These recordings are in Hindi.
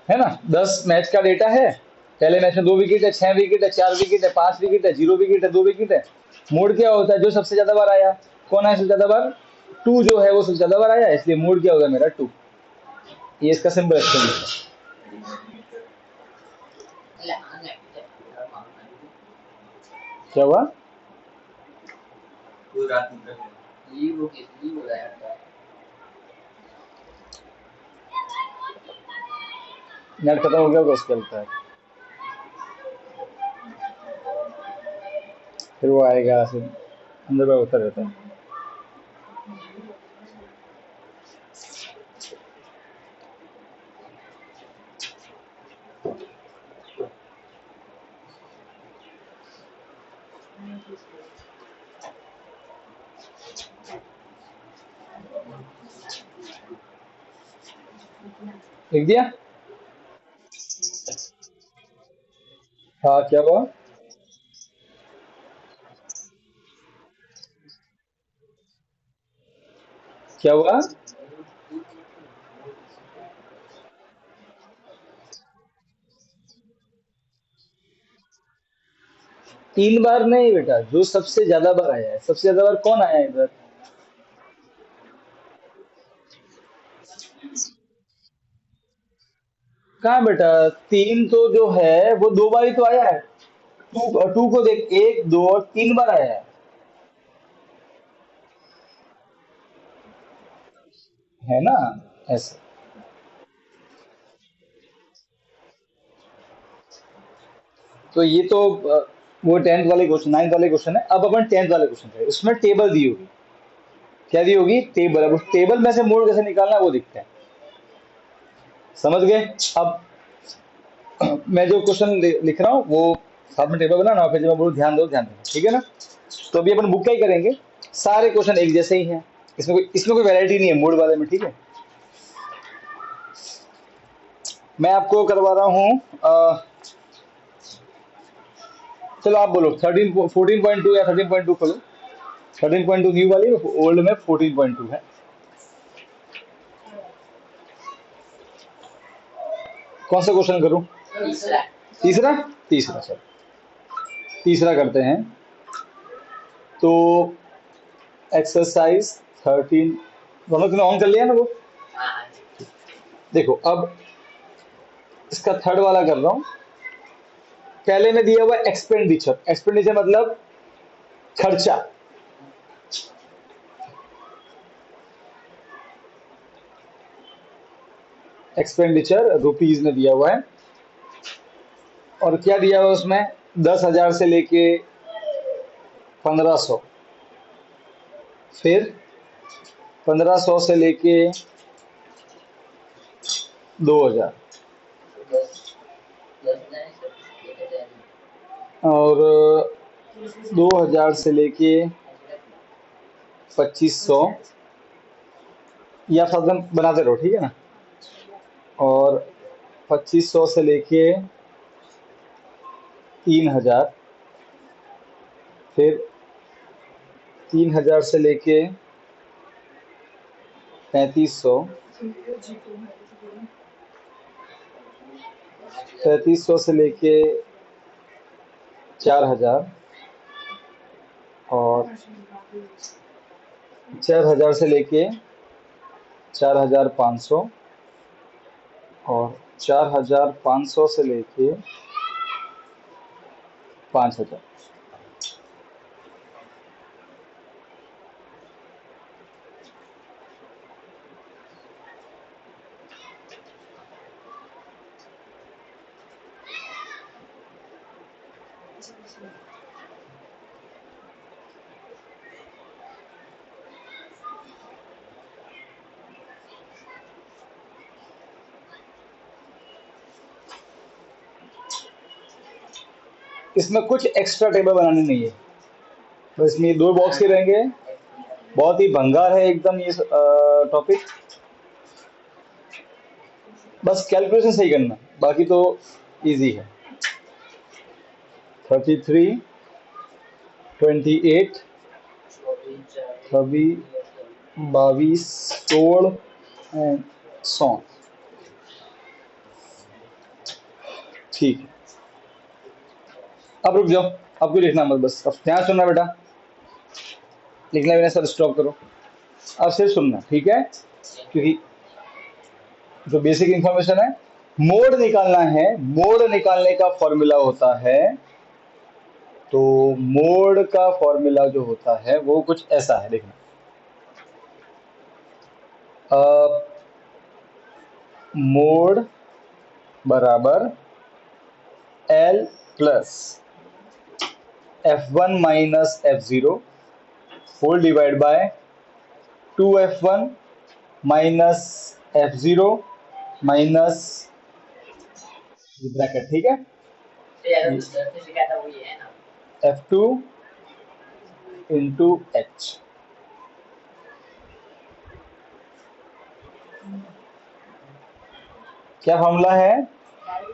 है ना, 10 मैच का डेटा है। पहले मैच में 2 विकेट है, 6 विकेट है, 4 विकेट है, 5 विकेट है, 0 विकेट है, 2 विकेट है। मोड क्या होता है, जो सबसे ज्यादा बार आया। कौन आया सबसे ज्यादा बार? टू जो है वो सबसे ज्यादा बार आया, इसलिए मोड क्या होगा मेरा टू। ये इसका सिंपल एक्सप्लेनेशन। क्या हुआ? नेट खत्म हो गया तो उसका चलता है, फिर वो आएगा फिर अंदर में होता रहता है। लिख दिया? हाँ, क्या हुआ? क्या हुआ? 3 बार नहीं बेटा, जो सबसे ज्यादा बार आया है। सबसे ज्यादा बार कौन आया है इधर? कहाँ बेटा? 3 तो जो है वो 2 बार ही तो आया है। टू टू को देख, 1, 2 और 3 बार आया है ना, ऐसे। तो ये तो वो 10th वाले क्वेश्चन, 9th वाले क्वेश्चन है। अब अपन 10th वाले क्वेश्चन है, उसमें टेबल दी होगी। क्या दी होगी? टेबल। अब उस टेबल में से मोड कैसे निकालना है वो दिखता है। समझ गए? अब मैं जो क्वेश्चन लिख रहा हूँ वो साथ में टेबल बनाना, और फिर जब मैं बोलूँ ध्यान दो, ध्यान दो, ठीक है ना? तो अभी अपन बुक का ही करेंगे। सारे क्वेश्चन एक जैसे ही हैं, इसमें कोई वैरायटी नहीं है मोड वाले में, ठीक है। मैं आपको करवा रहा हूँ चलो आप बोलो 14.2 या 13.2 खोलो। 13.2 न्यू वाली, ओल्ड में 14.2 है। कौन सा क्वेश्चन करूं? तीसरा। तीसरा सर, तीसरा करते हैं। तो एक्सरसाइज 13, दोनों तुमने ऑन कर लिया ना वो? देखो अब इसका थर्ड वाला कर रहा हूं। पहले में दिया हुआ एक्सपेंडिचर। एक्सपेंडिचर मतलब खर्चा। एक्सपेंडिचर रुपीज में दिया हुआ है। और क्या दिया हुआ है उसमें? 10,000 से लेके 1500, फिर 1500 से लेके 2000, और 2000 से लेके 2500, या साथ में बनाते रहो, ठीक है ना। और 2500 से लेके 3000, फिर 3000 से लेके 3500, 3500 से लेके 4000, और 4000 से लेके 4500, और 4500 से लेके 5000। इसमें कुछ एक्स्ट्रा टेबल बनाने नहीं है, तो इसमें ये 2 बॉक्स ही रहेंगे। बहुत ही भंगार है एकदम ये टॉपिक। बस कैलकुलेशन सही करना, बाकी तो इजी है। 33, 28, कवि 22 सोल एंड सॉन्ग। ठीक है, अब रुक जाओ, आपको लिखना मत, बस अब ध्यान सुनना बेटा, लिखना भी सर स्टॉप करो, अब सिर्फ सुनना, ठीक है, क्योंकि जो बेसिक इंफॉर्मेशन है, मोड निकालना है, मोड निकालने का फॉर्मूला होता है, तो मोड का फॉर्मूला जो होता है वो कुछ ऐसा है, देखना, मोड बराबर L plus F1 minus F0 whole divide by 2F1 minus F0 minus bracket, ठीक है, F2 इंटू H। क्या फॉर्मूला है,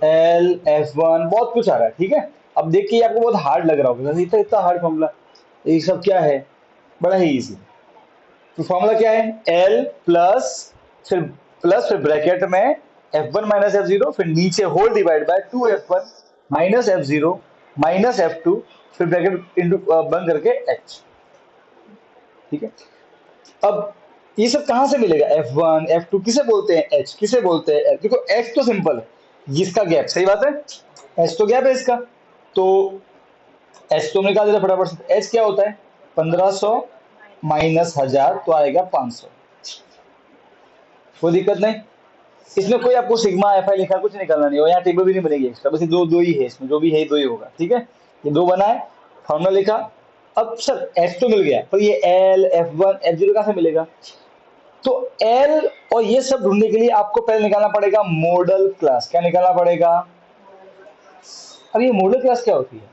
L F1, बहुत कुछ आ रहा है, ठीक है। अब देखिए आपको बहुत हार्ड लग रहा होगा, इतना इतना हार्ड फॉर्मूला, ये सब क्या है, बड़ा ही इजी। तो फॉर्मूला क्या है, L प्लस फिर ब्रैकेट में F1 माइनस F0, फिर नीचे whole divide by 2F1 minus F0 minus F2, फिर ब्रैकेट इंटू बंद करके H, ठीक है। अब ये सब कहां से मिलेगा, F1 F2 किसे बोलते हैं, H किसे बोलते हैं, देखो H तो सिंपल है, इसका गैप, सही बात है, H तो गैप है इसका, तो H तो निकाल देता फटाफट से, H क्या होता है 1500 माइनस 1000, तो आएगा 500, कोई दिक्कत नहीं, इसमें कोई आपको सिग्मा एफ आई लिखा कुछ निकालना नहीं हो, यहाँ टेबल भी नहीं बनेगी एक्स्ट्रा, बस ये दो दो ही है, इसमें जो भी है दो ही होगा, ठीक है, ये दो बना है, फॉर्मूला लिखा। अब सर एच तो मिल गया, पर ये एल F1 F0 कहां से मिलेगा, तो एल और ये सब ढूंढने के लिए आपको पहले निकालना पड़ेगा मॉडल क्लास, क्या निकालना पड़ेगा, अब ये मॉडल क्लास क्या होती है,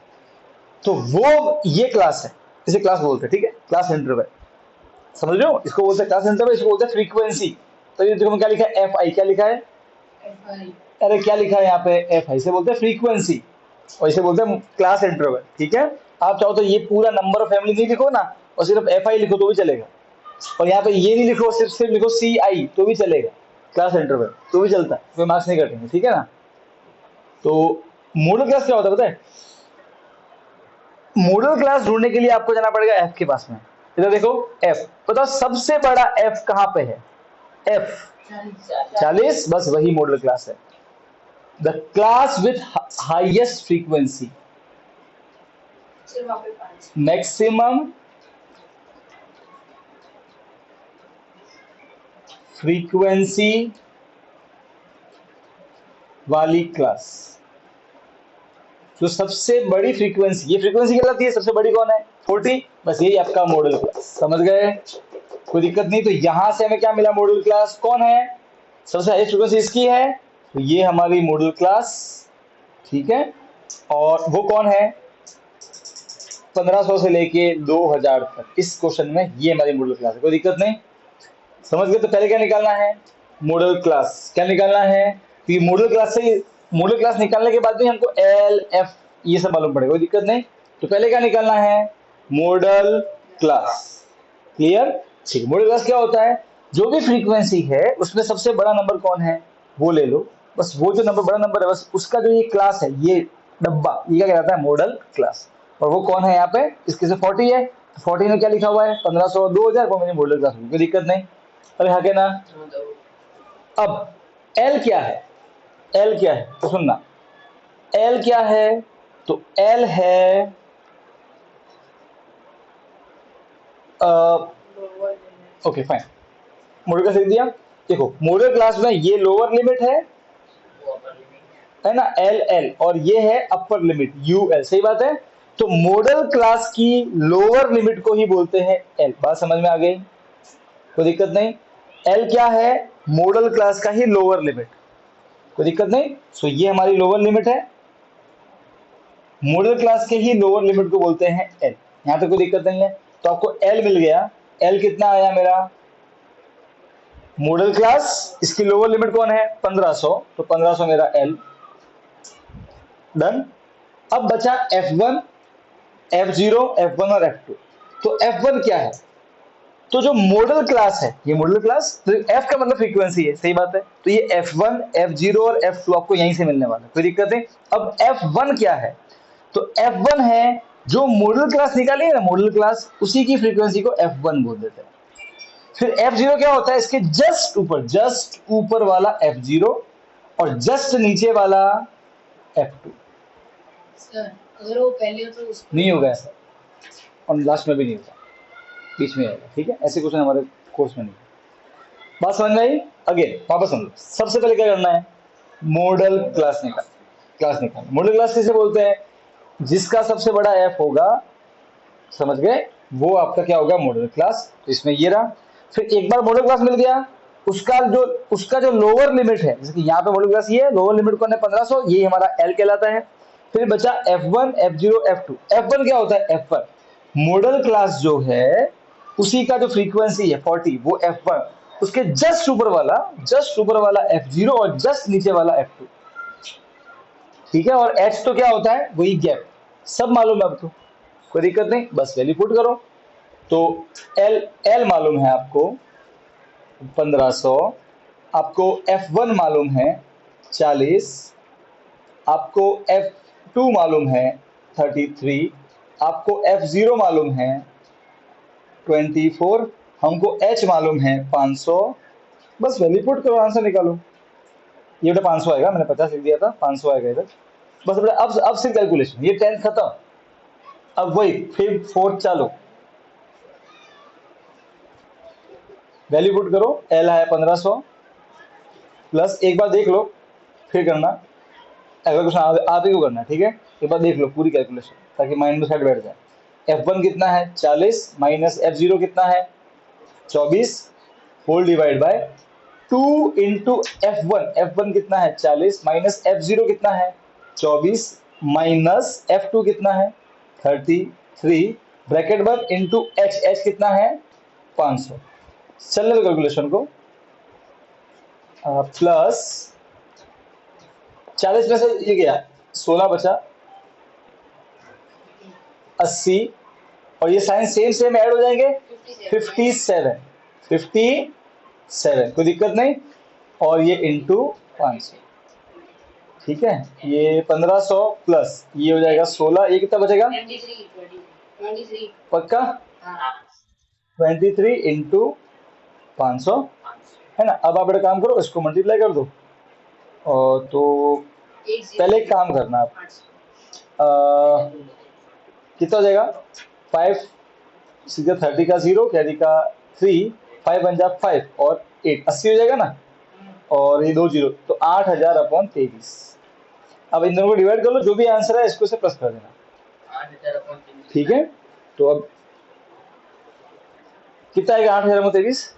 तो वो ये क्लास है, इसे क्लास बोलते हैं, ठीक है, क्लास इंटरवल, समझ रहे हो, इसको बोलते हैं क्लास इंटरवल, इसको बोलते हैं फ्रीक्वेंसी। तो ये देखो क्या लिखा है, एफ आई, क्या लिखा है, अरे क्या लिखा है यहाँ पे, एफ आई, इसे बोलते हैं फ्रीक्वेंसी, और इसे बोलते हैं क्लास इंटरवल, ठीक है। आप चाहो तो ये पूरा नंबर ऑफ फैमिली नहीं लिखो ना, और सिर्फ एफ आई लिखो तो भी चलेगा, और यहाँ पे ये नहीं लिखो, सिर्फ सिर्फ लिखो सी आई तो भी चलेगा, क्लास इंटरवल तो भी चलता है, कोई मार्क्स नहीं कटेंगे, ठीक है ना। तो मॉडल क्लास क्या होता है पता है, मॉडल क्लास ढूंढने के लिए आपको जाना पड़ेगा एफ के पास में, इधर देखो एफ, बताओ सबसे बड़ा एफ कहां पे है, एफ 40, बस वही मॉडल क्लास है, the class with highest frequency, maximum frequency वाली क्लास, जो सबसे बड़ी फ्रीक्वेंसी, ये फ्रीक्वेंसी क्या लगती है, सबसे बड़ी कौन है 40, बस यही आपका मॉडल क्लास, समझ गए, कोई दिक्कत नहीं। तो यहां से हमें क्या मिला, मॉडल क्लास कौन है, सबसे हाईएस्ट फ्रीक्वेंसी इसकी है, तो ये हमारी मॉडल क्लास, ठीक है, और वो कौन है 1500 से लेके 2000 तक, इस क्वेश्चन में ये हमारी मॉडल क्लास है, कोई दिक्कत नहीं, समझ गए। तो पहले क्या निकालना है, मॉडल क्लास, क्या निकालना है, तो ये मॉडल क्लास से, मॉडल क्लास निकालने के बाद भी हमको एल एफ ये सब मालूम पड़ेगा, कोई दिक्कत नहीं। तो पहले क्या निकालना है, मॉडल क्लास, क्लियर, ठीक। मॉडल क्लास क्या होता है, जो भी फ्रीक्वेंसी है उसमें सबसे बड़ा नंबर कौन है वो ले लो, बस वो जो नंबर बड़ा नंबर है बस उसका जो ये क्लास है, ये डब्बा, ये क्या कहलाता है, मॉडल क्लास, और वो कौन है यहाँ पे, इसके से 40 है, 40 में क्या लिखा हुआ है 1500 2000, वो मेरी मॉडल क्लास, कोई दिक्कत नहीं, अरे हाँ के ना। अब एल क्या है, एल क्या है तो सुनना, एल क्या है, तो एल है ओके फाइन, मॉडल क्लास लिख दिया, देखो मॉडल क्लास में ये लोअर लिमिट है ना एल एल, और ये है अपर लिमिट यू एल, सही बात है। तो मॉडल क्लास की लोअर लिमिट को ही बोलते हैं एल, बात समझ में आ गई, कोई दिक्कत नहीं, एल क्या है, मॉडल क्लास का ही लोअर लिमिट, कोई दिक्कत नहीं। सो ये हमारी लोअर लिमिट है, मॉडल क्लास के ही लोअर लिमिट को बोलते हैं एल, यहां तक कोई दिक्कत नहीं है। तो आपको एल मिल गया, एल कितना आया मेरा, मॉडल क्लास, इसकी लोअर लिमिट कौन है 1500, तो 1500 मेरा एल, डन। अब बचा F1 F0 F1 और F2, तो F1 क्या है, तो जो मॉडल क्लास है, ये मॉडल क्लास, तो एफ का मतलब फ्रीक्वेंसी है, सही बात है। तो ये F1, F0 और F2 आपको यहीं से मिलने वाला है, कोई दिक्कत नहीं। अब F1 क्या है? तो F1 है जो मॉडल क्लास निकाली है ना, मॉडल क्लास, उसी की फ्रीक्वेंसी को F1 बोल देते हैं। फिर F0 क्या होता है? इसके जस्ट ऊपर वाला F0 और जस्ट नीचे वाला F2। सर अगर वो पहले हो तो उसको नहीं होगा ऐसा, और लास्ट में भी नहीं होगा, बीच में आएगा, ठीक है? ऐसे क्वेश्चन हमारे कोर्स में नहीं है। बात समझ में आई? अगेन वापस समझो, सबसे पहले क्या करना है? मॉडल क्लास निकाल। मॉडल क्लास किसे बोलते हैं? जिसका सबसे बड़ा एफ होगा, समझ गए, वो आपका क्या होगा? Model class. तो इसमें ये रहा। फिर एक बार मॉडल क्लास मिल गया, उसका जो लोअर लिमिट है, जैसे कि यहाँ पे मॉडल क्लास ये है, लोअर लिमिट कौन है? 1500, ये हमारा एल कहलाता है। फिर बचा F1, F0, F2। F1 क्या होता है? F1 मॉडल क्लास जो है, उसी का जो फ्रीक्वेंसी है 40, वो F1, उसके जस्ट ऊपर वाला F0 और जस्ट नीचे वाला F2, ठीक है? और H तो क्या होता है? वही गैप, सब मालूम है आपको, कोई दिक्कत नहीं, बस वैल्यू पुट करो। तो एल मालूम है आपको 1500, आपको F1 मालूम है 40, आपको F2 मालूम है 33, आपको F0 मालूम है 24, हमको H मालूम है 500। बस वैल्यू पुट करो, आंसर निकालो। ये बेटा 500 आएगा, मैंने 50 लिख दिया था, 500 आएगा इधर। बस बेटा अब सिर्फ कैलकुलेशन, ये 10th खत्म, अब वही फिफ्थ फोर्थ चालू। वैल्यू पुट करो, एल आया 1500 प्लस, एक बार देख लो फिर करना, अगला क्वेश्चन आप ही को करना है, ठीक है? एक बार देख लो पूरी कैलकुलेशन, ताकि माइंड में सेट बैठ जाए। F1 कितना है? 40 माइनस F0 कितना है? 24 whole divide bye 2 into F1 कितना है? 40 माइनस F0 कितना है? 24 माइनस F2 कितना है? 33 ब्रैकेट बंद इंटू H कितना है? 500। चलने दो कैलकुलेशन को। प्लस 40 में से ये गया 16 बचा 80, और ये साइन सेम ऐड हो जाएंगे 57 कोई दिक्कत नहीं, और ये इंटू 500, ठीक है? ये 1500 प्लस ये हो जाएगा 16, ये कितना बचेगा? 23 पक्का? हाँ 23 इंटू 500, है ना? अब आप एक काम करो, इसको मल्टीप्लाई कर दो, और तो पहले एक काम करना आप, कितना हो जाएगा? 5 सीधे 30 का 0, कैरी का 3, 5 बन जा 5 और 8, 80 हो जाएगा ना, और ये 2 0, तो 8000 अपॉन 23। अब इन दोनों को डिवाइड कर लो, जो भी आंसर है इसको से प्लस कर देना, 8,000 ठीक है? तो अब कितना आएगा 8000 अपॉन 23?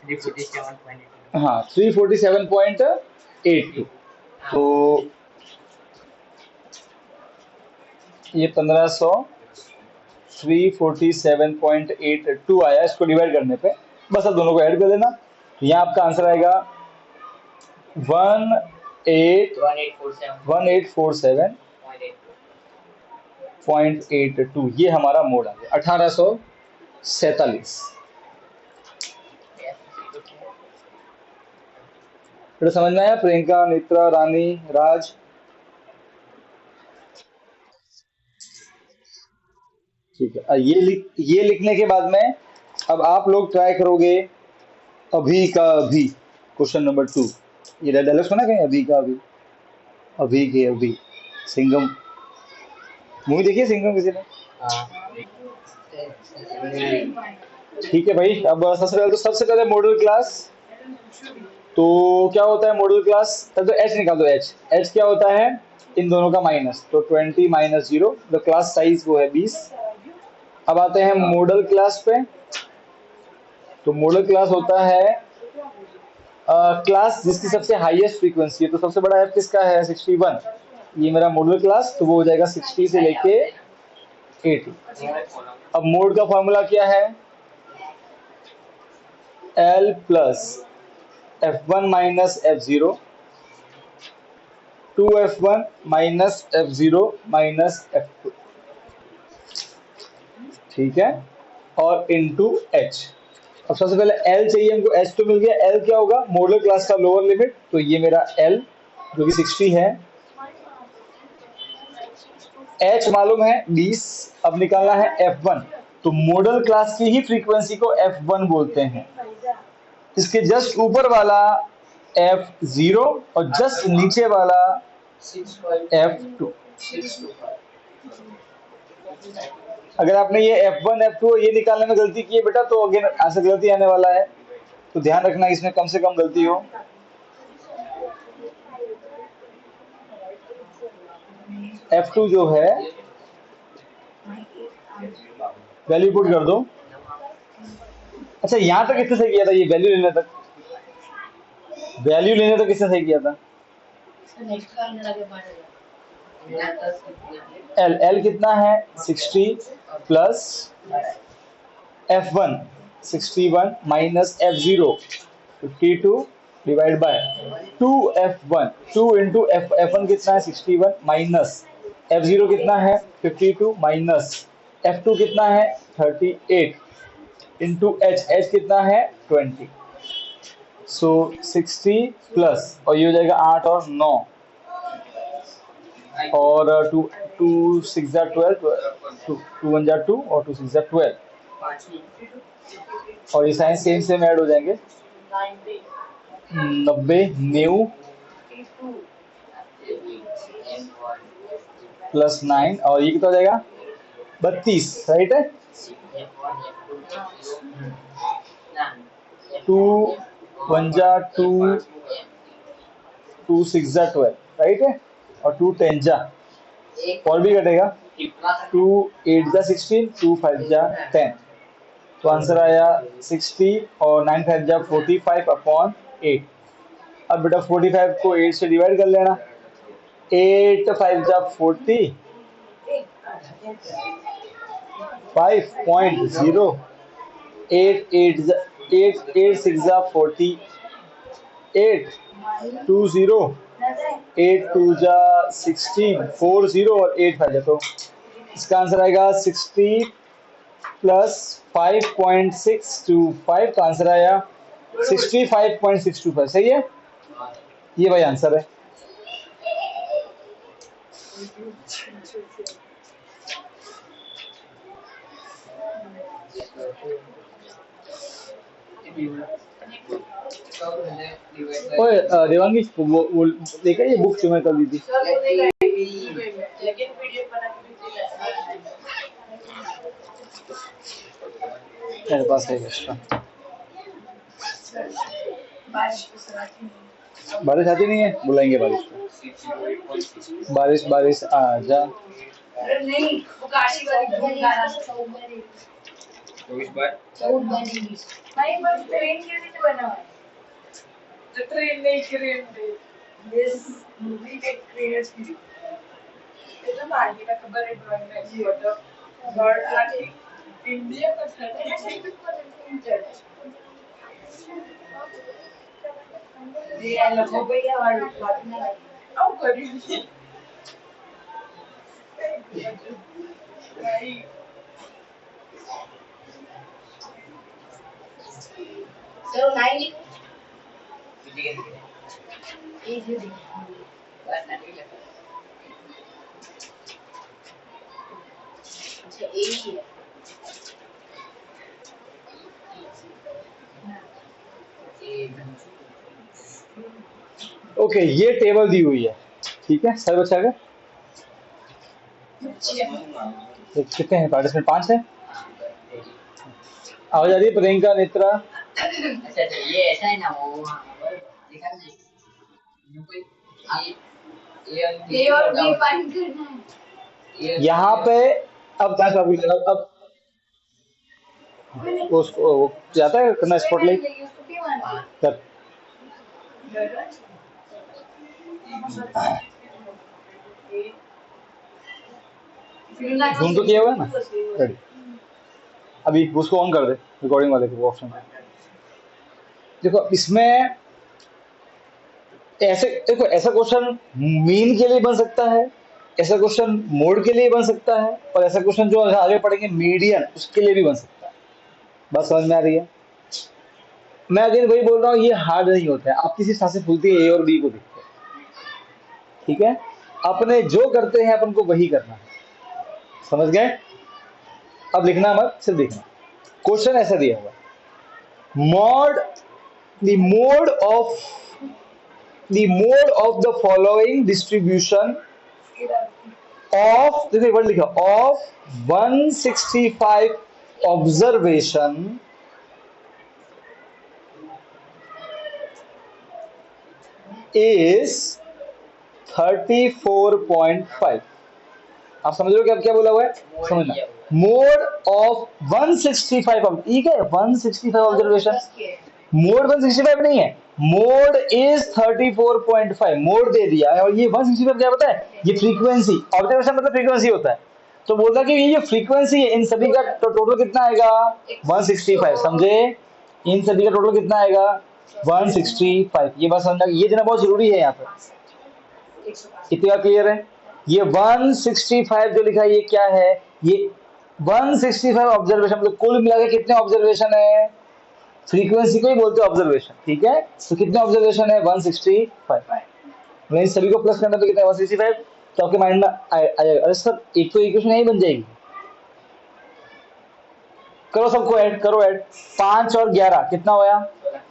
347.82 हाँ 347.82। तो ये 1500 347.82 आया, इसको डिवाइड करने पे, बस अब दोनों को ऐड कर देना। तो यहाँ आपका आंसर आएगा 1847.82। ये हमारा मोड आ गया 1847। फिर समझ में आया? प्रियंका, नेत्रा, रानी, राज, ठीक है? ये लिखने के बाद में अब आप लोग ट्राई करोगे अभी का अभी, क्वेश्चन नंबर 2। ये डायलॉग सुना कहीं? अभी का अभी, अभी के अभी, सिंघम मूवी देखी है? सिंघम किसी ने? ठीक है भाई। अब सबसे पहले मॉडल क्लास, तो क्या होता है मॉडल क्लास? तब तो एच निकाल दो। एच क्या होता है? इन दोनों का माइनस, तो 20 माइनस 0, द क्लास साइज वो है 20। अब आते हैं मॉडल क्लास पे। तो मॉडल क्लास होता है क्लास जिसकी सबसे हाईएस्ट फ्रीक्वेंसी है। तो सबसे बड़ा एफ किसका है? 61। ये मेरा मॉडल क्लास, तो वो हो जाएगा 60 से लेके 80। अब मोड का फॉर्मूला क्या है? L plus F1 minus F0 2f1 minus f0 minus f2, ठीक है, और इनटू h। अब सबसे पहले L चाहिए हमको, h तो मिल गया, L क्या होगा, मॉडल क्लास का लोअर लिमिट, तो ये मेरा L जो कि 60 है, h मालूम है 20, अब निकालना है f1, तो मॉडल क्लास की ही फ्रीक्वेंसी को f1 बोलते हैं। इसके जस्ट ऊपर वाला f0 और जस्ट नीचे वाला f2। अगर आपने ये f1 f2 ये निकालने में गलती की है बेटा, तो अगेन आंसर गलती आने वाला है, तो ध्यान रखना इसमें कम से कम गलती हो। f2 जो है वैल्यू पुट कर दो। अच्छा यहां तक किसने सही किया था, ये वैल्यू लेने तक, वैल्यू लेने तक किसने सही किया था, L कितना है 60 plus f1 61 minus f0 52 divide by 2f1, 2 into f1 कितना है 61 माइनस f0 कितना है 52 माइनस f2 कितना है 38 इंटू h कितना है 20, सो 60 प्लस और ये हो जाएगा 8 और 9 और 2 2 6 जा 12, 2 1 जा 2 और 2 6 जा 12, और ये साइन सेम सेम ऐड हो जाएंगे, 90 न्यू प्लस 9 और ये कितना हो जाएगा 32, राइट है, 2 1 जा 2, 2 6 जा 12, राइट है, और 2 10 जा और भी कटेगा, 2 8 जा 16, 2 5 जा 10, तो आंसर आया 60 और 9 5 जा 45 अपॉन 8। अब बेटा 45 को 8 से डिवाइड कर लेना, 8 5 जा 40, 5.0, 8 8 जा 8 8 6 जा 48, 20, 8 2 जा 16, 40 और 8 5 जा, तो इसका आंसर आएगा 60 प्लस 5.625, का आंसर आया 65.625, सही है, ये भाई आंसर है। ओए देवांगी वो देखा ये बुक जो मैं कल दी थी, मेरे पास है एक्स्ट्रा। बारिश आती नहीं है, बुलाएंगे बारिश को, बारिश बारिश आ जा, नहीं वो काशी वाली गाना तो इस बार नहीं बस ट्रेन के लिए बना है, तो ट्रेन नहीं क्रिएट दिस मूवी के क्रिएट की ये तो मार्केट का खबर है, ड्राइंग में जी होता और आज इंडिया का था ये लोगों पे ये और बात नहीं अब करिए So 9 easy. अच्छा एक ही है। ओके ये टेबल दी हुई है, ठीक है सर बच्चा का कितने हैं पार्टिसिपेंट, 5 है, आवाज आ रही है प्रियंका नेत्रा, अच्छा ये ऐसा है ना वो देखा ये और ये फाइन करना है यहाँ पे, अब अब उसको जाता है करना स्पॉटलाइट कर, जूम तो किया हुआ है ना, रेडी, अभी उसको ऑन कर दे रिकॉर्डिंग वाले को ऑप्शन, देखो इसमें ऐसे देखो, ऐसा क्वेश्चन मीन के लिए बन सकता है, ऐसा क्वेश्चन मोड के लिए बन सकता है, और ऐसा क्वेश्चन जो आगे पढ़ेंगे मीडियन उसके लिए भी बन सकता है। बात समझ में आ रही है? मैं अगेन वही बोल रहा हूँ, ये हार्ड नहीं होता है, आप किसी हिसाब से पूछते हैं ए और बी को देखते हैं, ठीक है? अपने जो करते हैं अपन को वही करना है, समझ गए? अब लिखना मत, सिर्फ देखना। क्वेश्चन ऐसा दिया हुआ, mod the mode of the following distribution of, देखो एक वर्ड लिखा, ऑफ 165 ऑब्जर्वेशन इज 34.5। आप समझ रहे हो कि अब क्या बोला हुआ है? मोड समझना, दिया मोड ऑफ 165, ठीक है, 165 ऑब्जर्वेशन, मोड 165 नहीं है, मोड इज 34.5, मोड दे दिया है, और ये 165 क्या होता है? ये फ्रीक्वेंसी, ऑब्जर्वेशन मतलब फ्रीक्वेंसी होता है। तो बोलता कि ये जो फ्रीक्वेंसी है इन सभी का टोटल कितना आएगा? 165, समझे? इन सभी का टोटल कितना आएगा? 165। ये बात समझना, ये देना बहुत जरूरी है यहाँ पे। इतनी बात क्लियर है? ये 165 जो लिखा है ये क्या है? ये 165 ऑब्जर्वेशन, मतलब कुल मिला के कितने ऑब्जर्वेशन है? फ्रीक्वेंसी को ही बोलते हैं ऑब्जर्वेशन, ठीक है? तो कितने ऑब्जर्वेशन है? 165। इन सभी को प्लस करने पे कितना है? 165। तो आपके माइंड में आएगा, अरे सर एक तो इक्वेशन यही बन जाएगी। करो सबको ऐड, करो ऐड। 5 और 11 कितना हुआ?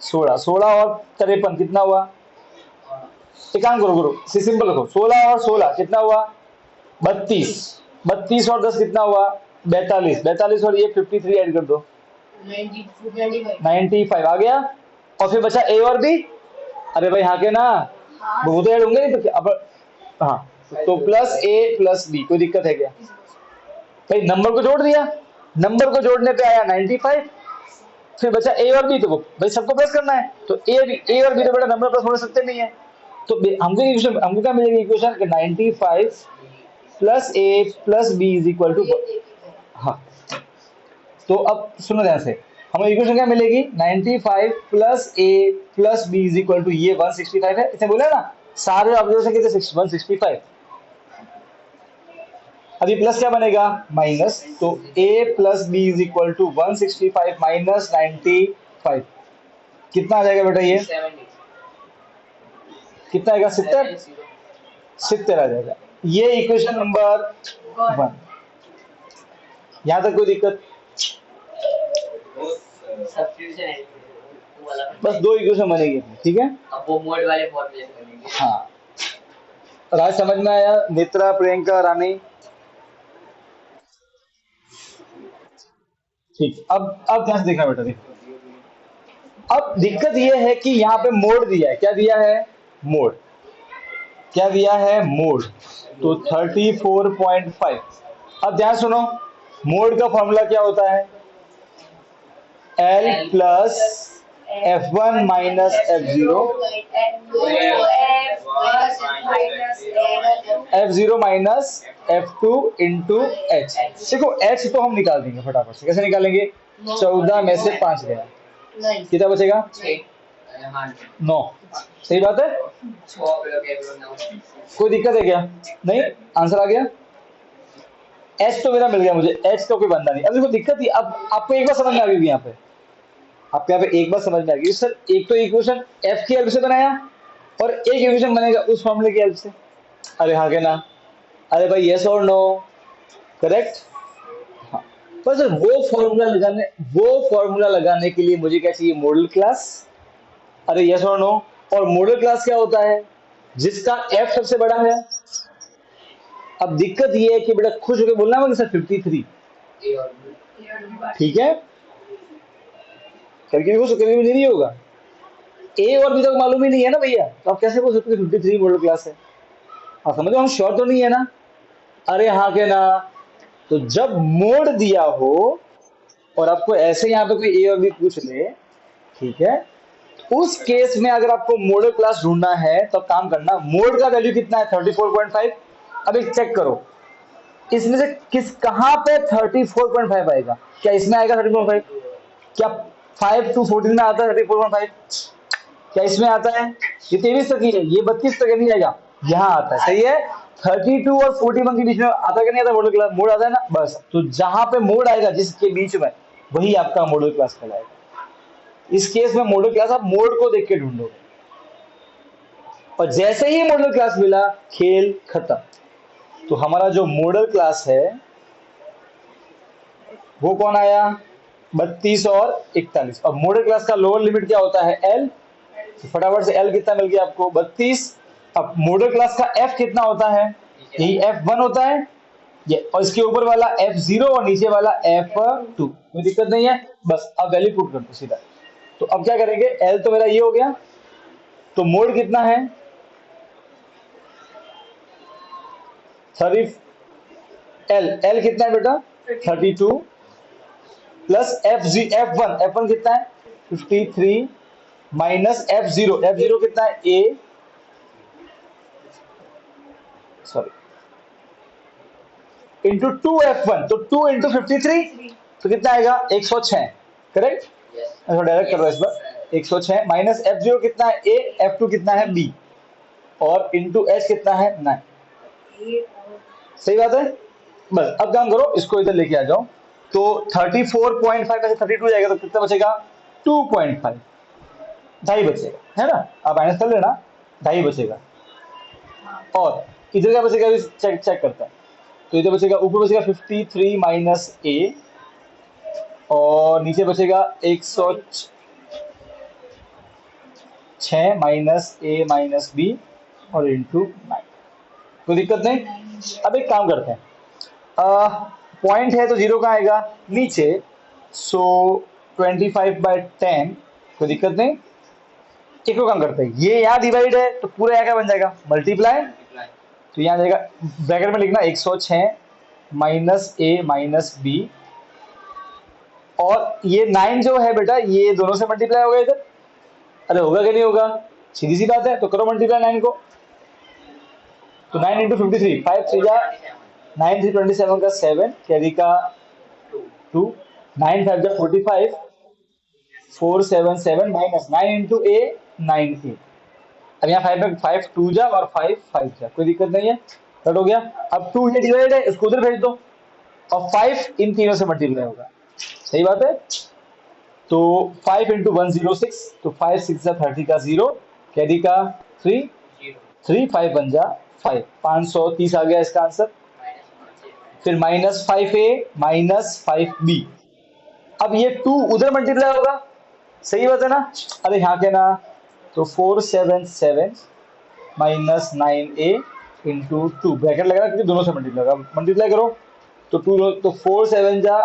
16। 16 और 53 कितना हुआ? एक काम करो, करो सिंपल रखो, 16 और 16 कितना हुआ? 32। 32 और 10 कितना हुआ? 42। 42 और ये 53 ऐड कर दो, 95 आ गया। और फिर बचा ए और बी, अरे भाई हाँ के ना, वो तो ऐड होंगे नहीं तो क्या अब? हाँ, तो प्लस ए प्लस बी, कोई दिक्कत है क्या? भाई नंबर को जोड़ दिया, नंबर को जोड़ने पे आया 95, फिर बचा ए और बी, तो वो भाई सबको प्लस करना है, तो ए और बी तो बड़ा नंबर प्लस हो सकते नहीं है। तो हमको क्या मिलेगी equation? 95 plus A plus B is equal to, हाँ। तो अब सुनो ध्यान से, हमें इक्वेशन क्या मिलेगी? 95 plus A plus B is equal to, ये 165 है, इसने बोला ना सारे ऑब्जर्वेशन कितने? 165। अभी प्लस क्या बनेगा? माइनस, तो a plus B is equal to 165 minus 95, कितना आ जाएगा बेटा? ये 70 कितना आएगा? 70। 70 आ जाएगा। ये इक्वेशन नंबर 1। यहां तक कोई दिक्कत? सब्स्टिट्यूशन है वो वाला बस 2 इक्वेशन बनेगी, ठीक है? अब वो मोड वाले फॉर्मूले से बनेंगे। हाँ, राज समझ में आया? नेत्रा, प्रियंका, रानी, ठीक। अब ध्यान से देखना बेटा, देखो अब दिक्कत ये है कि यहाँ पे मोड दिया है, क्या दिया है? मोड, क्या दिया है? मोड, तो 34.5। अब ध्यान सुनो, मोड का फॉर्मूला क्या होता है? L plus F1 minus F0, F0 minus F2 into H। देखो H तो हम निकाल देंगे फटाफट से, कैसे निकालेंगे? 14 में से 5 गया, कितना बचेगा? 9। सही बात है? कोई दिक्कत है क्या? नहीं, आंसर आ गया। H तो मेरा मिल गया मुझे, H तो कोई बंदा नहीं। अब देखो दिक्कत ही, अब आपको एक बार समझ में आ गई यहाँ पे, आपको यहाँ पे एक बार समझ में आ गई सर, एक तो इक्वेशन F की हेल्प से बनाया और एक इक्वेशन बनेगा उस फॉर्मूले की हेल्प से। अरे हाँ के ना? अरे भाई यस और नो? करेक्ट। हाँ, बस वो फॉर्मूला लगाने के लिए मुझे क्या चाहिए? Model class. अरे यस और नो? और मॉडल क्लास क्या होता है? जिसका एफ सबसे बड़ा है। अब दिक्कत ये है कि बेटा खुश होकर बोलना होगा सर 53, ठीक है? कभी कभी कभी नहीं होगा, ए और बी तक मालूम ही नहीं है ना भैया, तो आप कैसे बोल सकते 53 मॉडल क्लास है? आप समझो, हम श्योर तो नहीं है ना? अरे हाँ के ना? तो जब मोड दिया हो और आपको ऐसे यहाँ पे कोई ए और बी पूछ ले, ठीक है, उस केस में अगर आपको मॉडल क्लास ढूंढना है तो काम करना, मोड का वैल्यू कितना है? 34.5। अब एक चेक करो, इसमें से कहां पे 34.5 आएगा? क्या इसमें आएगा 34.5? क्या 5 to 14 में आता है 34.5? क्या इसमें आता है? ये 23 तक ही है, ये 32 तक नहीं आएगा, यहाँ आता है। सही है, 32 और 41 के बीच में आता है कि नहीं आता? मॉडल क्लास मोड आता है ना, बस। तो जहां पे मोड आएगा जिसके बीच में, वही आपका मॉडल क्लास कहलाएगा। इस केस में मॉडल क्लास आप मोड को देख के ढूंढोगे, और जैसे ही मॉडल क्लास मिला, खेल खत्म। तो हमारा जो मॉडल क्लास है वो कौन आया? 32 और 41। और मॉडल क्लास का लोअर लिमिट क्या होता है? एल। तो फटाफट से एल कितना मिल गया आपको? 32। अब मॉडल क्लास का एफ कितना होता है? यही F1 होता है ये, और इसके ऊपर वाला F0 और नीचे वाला F2। कोई दिक्कत नहीं है, बस अब वैल्यू पुट कर दो सीधा। तो अब क्या करेंगे? एल तो मेरा ये हो गया, तो मोड कितना है? 30। एल कितना है बेटा? 32 प्लस F1 कितना है? 53 माइनस F0 कितना है? ए, सॉरी, इंटू 2F1, तो 2 इंटू 53, तो कितना आएगा? 106। करेक्ट? मैं थोड़ा डायरेक्ट कर रहा हूँ इस बार। 106 माइनस F0 कितना है? ए, F2 कितना है? बी, और इंटू एच कितना है? 9। सही बात है, बस। अब काम करो, इसको इधर लेके आ जाओ। तो 34.5 में से 32 जाएगा तो कितना बचेगा? 2.5, ढाई बचेगा, है ना? आप माइनस कर लेना, ढाई बचेगा। और इधर क्या बचेगा? अभी चेक चेक करता है। तो इधर बचेगा, ऊपर बचेगा 53 माइनस ए, और नीचे बचेगा 106 माइनस ए माइनस बी, और इंटू 9। कोई दिक्कत नहीं। अब एक काम करते हैं, पॉइंट है तो जीरो का आएगा नीचे, सो 25/10। कोई दिक्कत नहीं। एक और काम करते हैं, ये यहाँ डिवाइड है तो पूरा यहाँ क्या बन जाएगा? मल्टीप्लाई। तो यहाँ जाएगा, ब्रैकेट में लिखना 106 माइनस ए माइनस बी, और ये 9 जो है बेटा, ये दोनों से मल्टीप्लाई होगा इधर। अरे होगा कि नहीं होगा? सीधी सी बात है, तो करो मल्टीप्लाई 9 को। तो 9 इंटू 53, 5 3 जा 9 3 27 का 7, कैरी का 2, 9 5 जा 45, 4 7 7 माइनस 9 इंटू ए 9 ए। अब यहाँ 5 में 5 2 जा और 5 5 जा, कोई दिक्कत नहीं है, कट हो गया। अब 2 ये डिवाइड है, इसको उधर भेज दो, और 5 इन तीनों से मल्टीप्लाई होगा। सही बात है। तो 5 इंटू 106, तो 5 6 जा 30 का 0, कैरी का 3, 3 5 बन जा 5, 530 आ गया इसका आंसर। फिर माइनस 5a माइनस 5b। अब ये 2 उधर मल्टीप्लाई होगा, सही बात है ना? अरे यहाँ के ना, तो 477 माइनस 9a इंटू 2, ब्रैकेट लगा क्योंकि दोनों से मल्टीप्लाई होगा। मल्टीप्लाई करो तो 2, तो 4 7 जा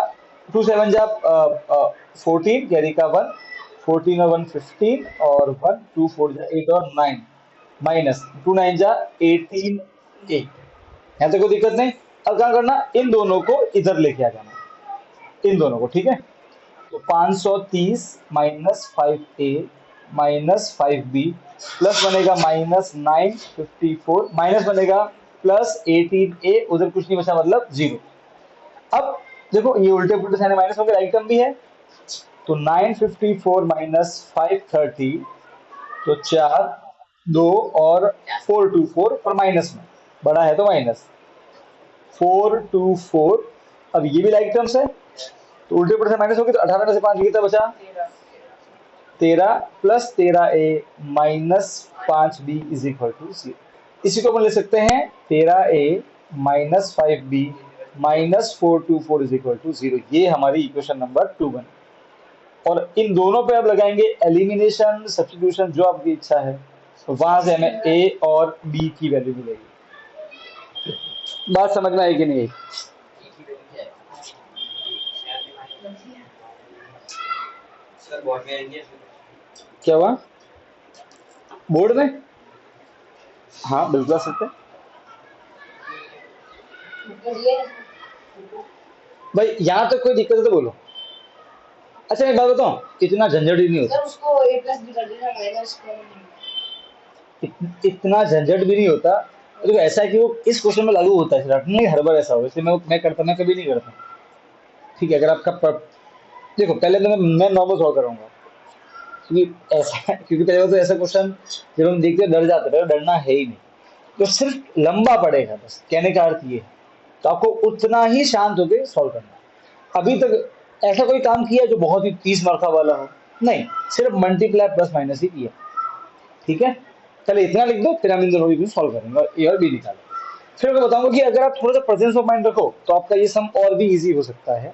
2 7 जा 14, कैरी का 1, 14 और 1 15, और 1 2 4 जा 8 और 9, माइनस 2 9 जा 18a। यहाँ तक कोई दिक्कत नहीं। अब क्या करना? इन दोनों को इधर लेके आ जाना, इन दोनों को, ठीक है? तो 530 minus 5a minus 5b plus बनेगा माइनस 954, माइनस बनेगा प्लस 18a, उधर कुछ नहीं बचा, मतलब 0। अब देखो, ये उल्टे पुल्टे साइन माइनस हो गए, राइट टर्म भी है। तो 954 माइनस 530, तो 4 2 और 424, और माइनस में बड़ा है तो माइनस 424। अब ये भी लाइक टर्म्स है, तो उल्टे पुल्टे से माइनस होगी, तो 18 में से 5 कितना बचा? 13 plus 13a minus 5b is equal to 0। इसी को अपन ले सकते हैं 13a minus 5b minus 424 is equal to 0। ये हमारी इक्वेशन नंबर 2 बनी। और इन दोनों पे अब लगाएंगे एलिमिनेशन, सब्स्टिट्यूशन, जो आपकी इच्छा है, तो वहां से हमें a और b की वैल्यू मिलेगी। बात समझ में आएगी नहीं? क्या हुआ बोर्ड में? हाँ बिल्कुल आ सकते हैं भाई, यहाँ तक कोई दिक्कत है तो बोलो। अच्छा एक बात बताऊं, इतना झंझट ही नहीं होता, उसको a प्लस b कर देना माइनस इतना झंझट भी नहीं होता। देखो ऐसा है कि वो इस क्वेश्चन में लागू होता है, नहीं हर बार ऐसा होगा, इसलिए मैं कभी नहीं करता। ठीक है, अगर आपका देखो पहले तो मैं नॉर्मल सॉल्व करूंगा। क्योंकि ऐसा क्योंकि पहले तो ऐसा क्वेश्चन जब हम देखते हैं डर जाते हैं, डरना है ही नहीं, तो सिर्फ लंबा पड़ेगा, बस कहने का अर्थ ये है। तो आपको उतना ही शांत होकर सॉल्व करना है। अभी तक ऐसा कोई काम किया जो बहुत ही 30 मार्का वाला हो? नहीं, सिर्फ मल्टीप्लाई प्लस माइनस ही किया। ठीक है, चलो इतना लिख दो, फिर हम इन दोनों को सॉल्व करेंगे और ए और बी निकालेंगे। फिर मैं बताऊंगा कि अगर आप थोड़ा सा प्रेजेंस ऑफ माइंड रखो तो आपका ये सम और भी इजी हो सकता है।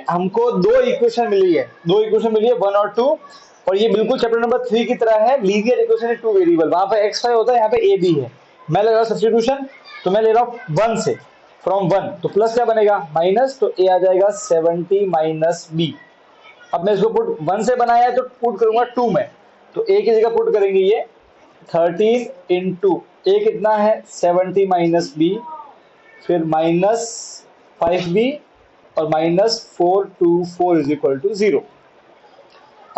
हमको दो इक्वेशन मिली है, 1 और 2, और ये बिल्कुल चैप्टर नंबर 3 की तरह है, लीनियर इक्वेशन इन 2 वेरिएबल। वहां पे x5 होता है, यहाँ पे a b है। मैं ले रहा हूँ सब्स्टिट्यूशन, तो मैं ले रहा हूँ 1 से, फ्रॉम 1, तो प्लस क्या बनेगा? माइनस, तो a आ जाएगा 70 माइनस b। अब मैं इसको पुट 1 से बनाया है तो पुट करूंगा 2 में, तो a की जगह पुट करेंगे ये 13 इंटू a कितना है 70 माइनस b, फिर माइनस 5b और माइनस 424 इज इक्वल टू 0।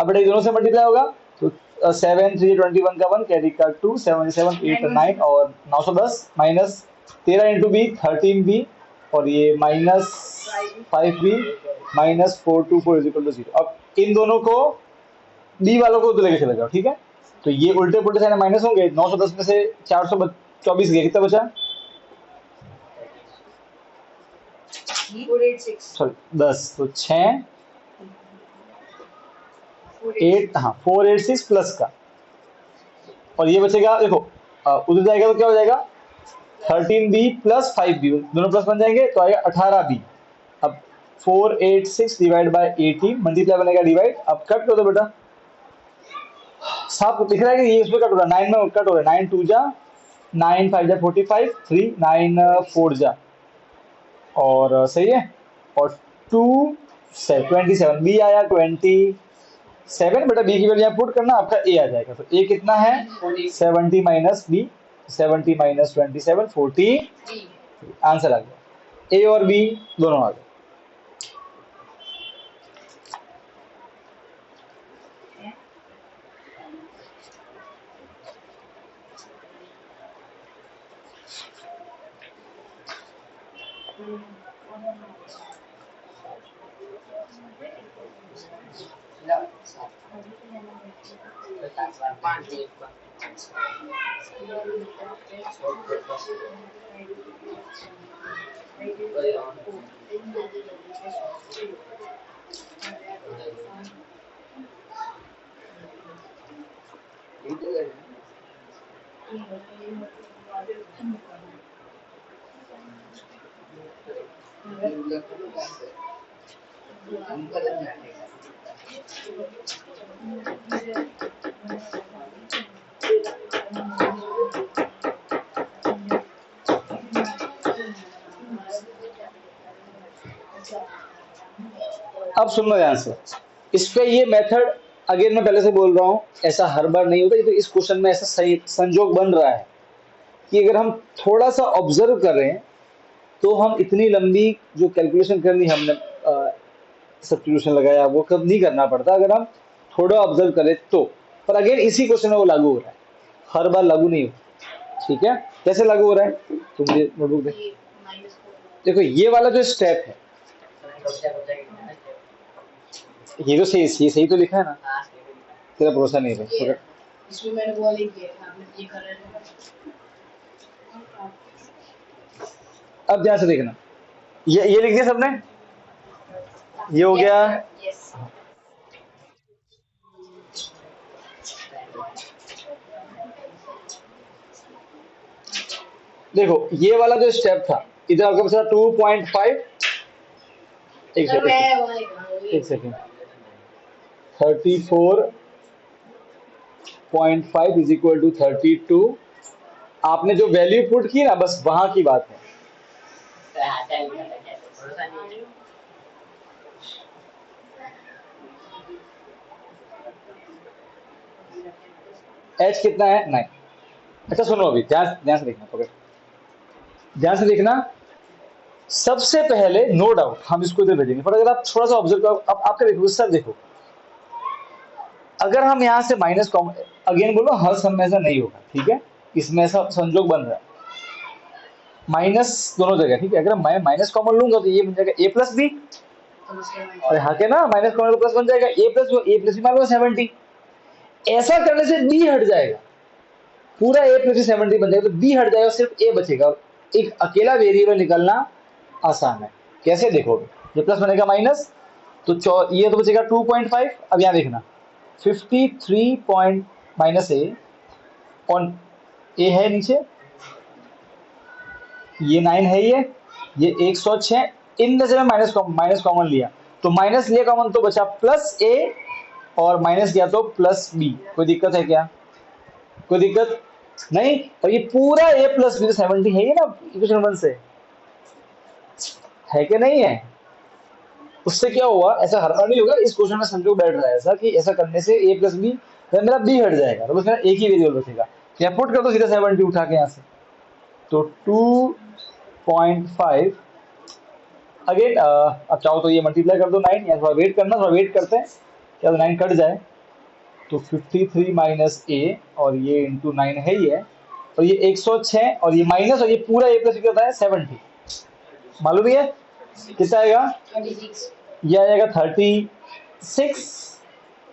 अब बेटा दोनों से मल्टीप्लाई होगा तो 7 3 21 का 1, कैरी का 2, 7 7 8 9 और 910 माइनस 13 इंटू बी 13b और ये minus 5b minus 424 is equal to 0। अब इन दोनों को बी वालों को तो लेके चले जाओ, ठीक है। तो ये उल्टे पुल्टे साइन माइनस होंगे, 910 में से 424 गया, कितना बचा? 486 सॉरी 10, तो 6 8, हाँ 486 प्लस का, और ये बचेगा देखो उधर जाएगा तो क्या हो जाएगा 13b प्लस 5b, दोनों प्लस बन जाएंगे तो आएगा 18b। अब 486 डिवाइड बाय 18, मल्टीप्लाई बनेगा डिवाइड। अब कट कर दो बेटा, साफ दिख रहा है कि ये इसमें कट हो रहा है, 9 में कट हो रहा है, 9 2 जा 9 5 जा 45, 3 9 4 जा, और सही है, और 2 से 27 बी आया 27, बेटा बी की वैल्यू यहाँ पुट करना, आपका ए आ जाएगा। तो ए कितना है 70 माइनस बी, 70 माइनस 27 40, आंसर आ गया। ए और बी दोनों आ गए। अब सुन लो ध्यान से, इस पे ये मेथड अगेन मैं पहले से बोल रहा हूँ, ऐसा हर बार नहीं होता, ये तो इस क्वेश्चन में ऐसा सही संजोग बन रहा है कि अगर हम थोड़ा सा ऑब्जर्व करें तो हम इतनी लंबी जो कैलकुलेशन करनी हमने सब्स्टिट्यूशन लगाया वो कब नहीं करना पड़ता, अगर हम थोड़ा ऑब्जर्व करें तो। पर अगेन इसी क्वेश्चन में वो लागू हो रहा है, हर बार लागू नहीं होता। ठीक है, कैसे लागू हो रहा है तुम मुझे नोटबुक दे। देखो ये वाला जो स्टेप है, ये तो सही तो लिखा है ना, तेरा भरोसा नहीं है। इसमें मैंने वो लिख दिया था, आपने ये कर रहे थे। अब ध्यान से देखना, ये लिख दिया सबने, ये हो गया। यस देखो ये वाला जो स्टेप था, इधर आपका बचा 2.5, एक सर मैं सेकंड वो लिख रहा हूँ, एक सेकंड 34.5 इज इक्वल टू 32। आपने जो वैल्यू पुट की ना, बस वहां की बात है। एच कितना है 9। अच्छा सुनो, अभी ध्यान से देखना, पकड़ ध्यान से देखना। सबसे पहले नो डाउट हम इसको इधर भेजेंगे, पर अगर आप थोड़ा सा ऑब्जर्व करो, अब आपका देखो सर, देखो अगर हम यहां से माइनस कॉमन, अगेन बोलो हर समय ऐसा नहीं होगा, ठीक है, इसमें ऐसा संजोग बन रहा है। माइनस दोनों जगह, ठीक है। अगर मैं माइनस कॉमन लूंगा तो ये बन जाएगा ए प्लस बी, तो उसके बाद और यहाँ के ना माइनस कॉमन प्लस बन जाएगा ए प्लस, ए प्लस बी मान लो 70। ऐसा करने से बी हट जाएगा, पूरा ए प्लस 70 बन जाएगा, तो बी हट जाएगा, सिर्फ ए बचेगा। एक अकेला वेरिएबल निकालना आसान है। कैसे देखोगे, ये प्लस बनेगा माइनस, तो ये तो बचेगा 2.5। अब यहाँ देखना 53 पॉइंट माइनस ए, और ए है नीचे, ये 9 है, ये 106। इनमें से मैं माइनस कॉमन लिया, तो माइनस लिया कॉमन तो बचा प्लस ए, और माइनस किया तो प्लस बी। कोई दिक्कत है क्या? कोई दिक्कत नहीं। और ये पूरा ए प्लस बी तो 70 है ही ना इक्वेशन 1 से, है कि नहीं है? उससे क्या हुआ, ऐसा हर बार नहीं होगा, इस क्वेश्चन में संजोग बैठ रहा है ऐसा कि ऐसा करने से ए प्लस बी, मेरा बी हट जाएगा, तो बस मेरा एक ही वेरिएबल बचेगा। या पुट कर दो सीधा 70 उठा के यहाँ से, तो 2.5 अगेन। अब चाहो तो ये मल्टीप्लाई कर दो 9, या थोड़ा वेट करना, थोड़ा वेट करते हैं क्या 9 कट जाए। तो 53 माइनस ए, और ये इंटू 9 है ही है, और ये 106, और ये माइनस, और ये पूरा ए प्लस कितना है 70, मालूम ही है कितना आएगा? 36 ये आएगा 36,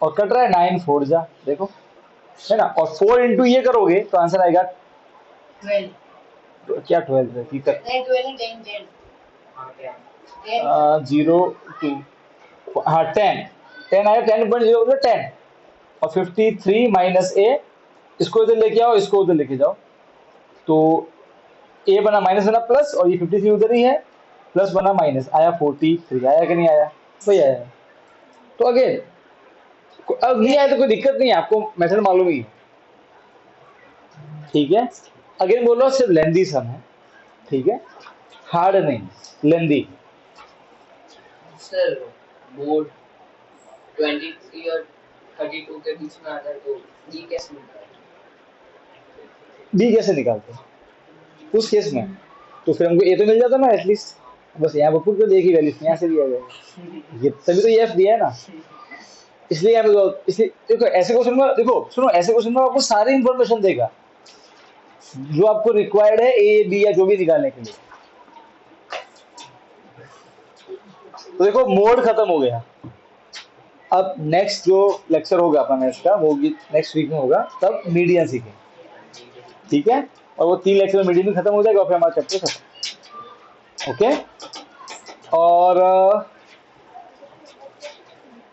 और कट रहा है 9 4 जा, देखो है ना। और 4 इंटू ये करोगे तो आंसर आएगा 12 तो क्या 12 है, ठीक है। नहीं 12 नहीं 10 10 हाँ क्या 10 0 2, हाँ 10 आया, 10.0 10, और 53 माइनस ए, इसको इधर लेके आओ, इसको उधर लेके जाओ, तो ए बना माइनस बना प्लस, और ये 53 उधर ही है, प्लस बना माइनस, आया 43। आया कि नहीं आया? वही आया। तो अगेन अब नहीं आया तो कोई दिक्कत नहीं है, आपको मेथड मालूम ही है, ठीक है। अगेन बोल रहा हूँ सिर्फ लेंदी सम है, ठीक है, हार्ड नहीं, लेंदी। सर बोर्ड 23 और 32 के बीच में आता है तो ये कैसे मिलता है? बी कैसे निकालते हैं उस केस में? तो फिर हमको ए तो मिल जाता ना एटलीस्ट, बस यहाँ पर पुट कर एक ही वैल्यू यहाँ से दिया गया, ये तभी तो ये एफ दिया है ना, इसलिए यहाँ पे, इसलिए देखो ऐसे क्वेश्चन में, देखो सुनो, ऐसे क्वेश्चन में आपको सारी इंफॉर्मेशन देगा जो आपको रिक्वायर्ड है ए बी या जो भी निकालने के लिए। तो देखो मोड खत्म हो गया। अब नेक्स्ट जो लेक्चर होगा अपना मैथ्स का, वो नेक्स्ट वीक में होगा, तब मीडियन सीखें, ठीक है। और वो 3 लेक्चर में मीडियन खत्म हो जाएगा, और फिर हमारा चैप्टर खत्म, ओके। और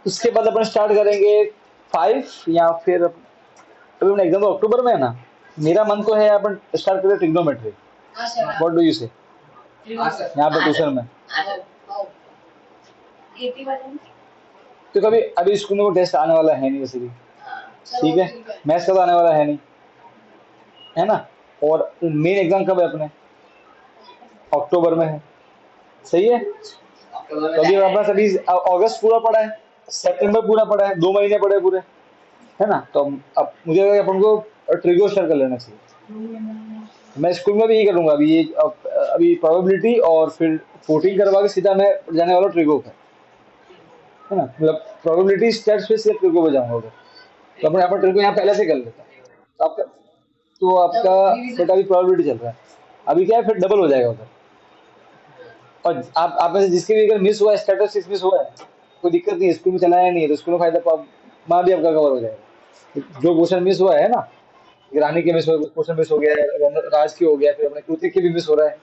उसके बाद अपन स्टार्ट करेंगे 5, या फिर अभी अपना एग्जाम तो अक्टूबर में है ना, मेरा मन तो है अपन स्टार्ट करें ट्रिग्नोमेट्री। हाँ सर व्हाट डू यू से? हाँ सर यहाँ पे ट्यूशन में आओ 80 वाले तो कभी अभी स्कूल में वो टेस्ट आने वाला है नहीं वैसे भी, सर ठीक है। मैथ्स का तो आने वाला है नहीं, है ना। और मेन एग्जाम कब है अपने? अक्टूबर में है, सही है। अक्टूबर में तो अभी जाएगा। अपना सभी अगस्त पूरा पड़ा है, सितंबर पूरा पड़ा है, 2 महीने पड़े पूरे, है ना। तो अब मुझे लगा कि अपन को ट्रिगो स्टार्ट कर लेना चाहिए। मैं स्कूल में भी यही करूंगा, अभी ये अभी प्रोबेबिलिटी, और फिर 14 करवा के सीधा मैं जाने वाला ट्रिगो का, है ना। मतलब प्रोबेबिलिटी स्टेप्स पे सिर्फ ट्रिगो पे जाऊंगा उधर, तो अपने यहाँ ट्रिगो यहाँ पहले से कर लेता है। तो आपका बेटा अभी प्रोबेबिलिटी चल रहा है, अभी क्या है फिर डबल हो जाएगा उधर। और आप में से जिसके भी अगर मिस हुआ है, स्टैटिस्टिक्स मिस हुआ है, कोई दिक्कत नहीं है, स्कूल में चलाया नहीं है तो स्कूल में फायदा वहाँ भी आपका कवर हो जाएगा। जो क्वेश्चन मिस हुआ है ना, रानी के मिस हो, क्वेश्चन मिस हो गया है, राज की हो गया, फिर अपने कृतिक के भी मिस हो रहा है।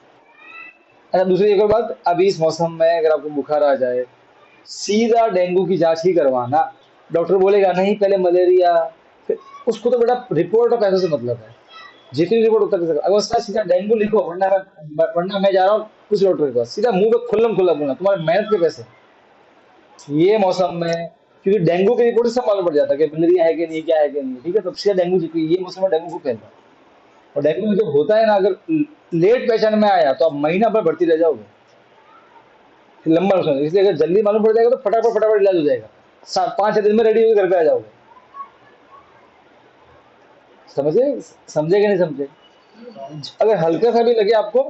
अच्छा दूसरी एक और बात, अभी इस मौसम में अगर आपको बुखार आ जाए, सीधा डेंगू की जांच ही करवाना। डॉक्टर बोलेगा नहीं पहले मलेरिया, फिर उसको तो बेटा रिपोर्ट और पैसों से मतलब है, जितनी रिपोर्ट उतना कर सकता। अगर उसका सीधा डेंगू लिखो, वरना मैं जा रहा हूँ उस डॉक्टर के पास, सीधा मुंह पे खुल्लम खुल्ला बोलना तुम्हारे मेहनत के पैसे। ये मौसम में, क्योंकि डेंगू की रिपोर्ट से सब मालूम पड़ जाता है कि मलेरिया है कि नहीं, क्या है कि नहीं, ठीक है। तो सीधा डेंगू, ये मौसम में डेंगू खूब फैलता है। और डेंगू जब होता है ना, अगर लेट पहचान में आया तो आप महीना भर भर्ती रह जाओगे, फिर लंबा नुकसान है। इसलिए अगर जल्दी मालूम पड़ जाएगा तो फटाफट इलाज हो जाएगा, 5-6 दिन में रेडी होकर घर पे आ जाओगे। समझे? समझे कि नहीं समझे? अगर हल्का सा भी लगे आपको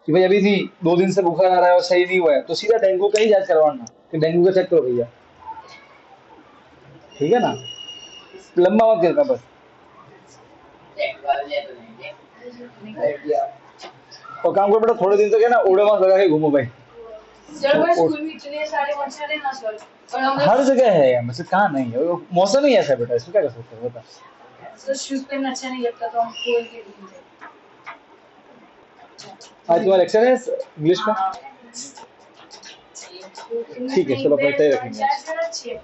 कि भाई अभी थी 2 दिन से बुखार आ रहा है और सही नहीं हुआ है, तो सीधा डेंगू का ही जांच करवाना कि डेंगू का चेक करो भैया, ठीक है ना। लंबा मत करना बस। एक बार ले तो लेंगे। और काम करो बेटा, थोड़े दिन तक है ना ओडोमॉस लगा के घूमो भाई। सर वो स्कूल में इतने सारे मच्छर है ना सर, और हम हर जगह है यार, मतलब कहाँ नहीं है, वो मौसम ही ऐसा है बेटा, इसमें क्या कर सकते हैं बता। सर शूज पहनना अच्छा नहीं लगता तो हम खोल के घूमते। आज तुम्हारा लेक्चर है इंग्लिश का? ठीक है, चलो पढ़ते ही रखेंगे। चार अच्छी है।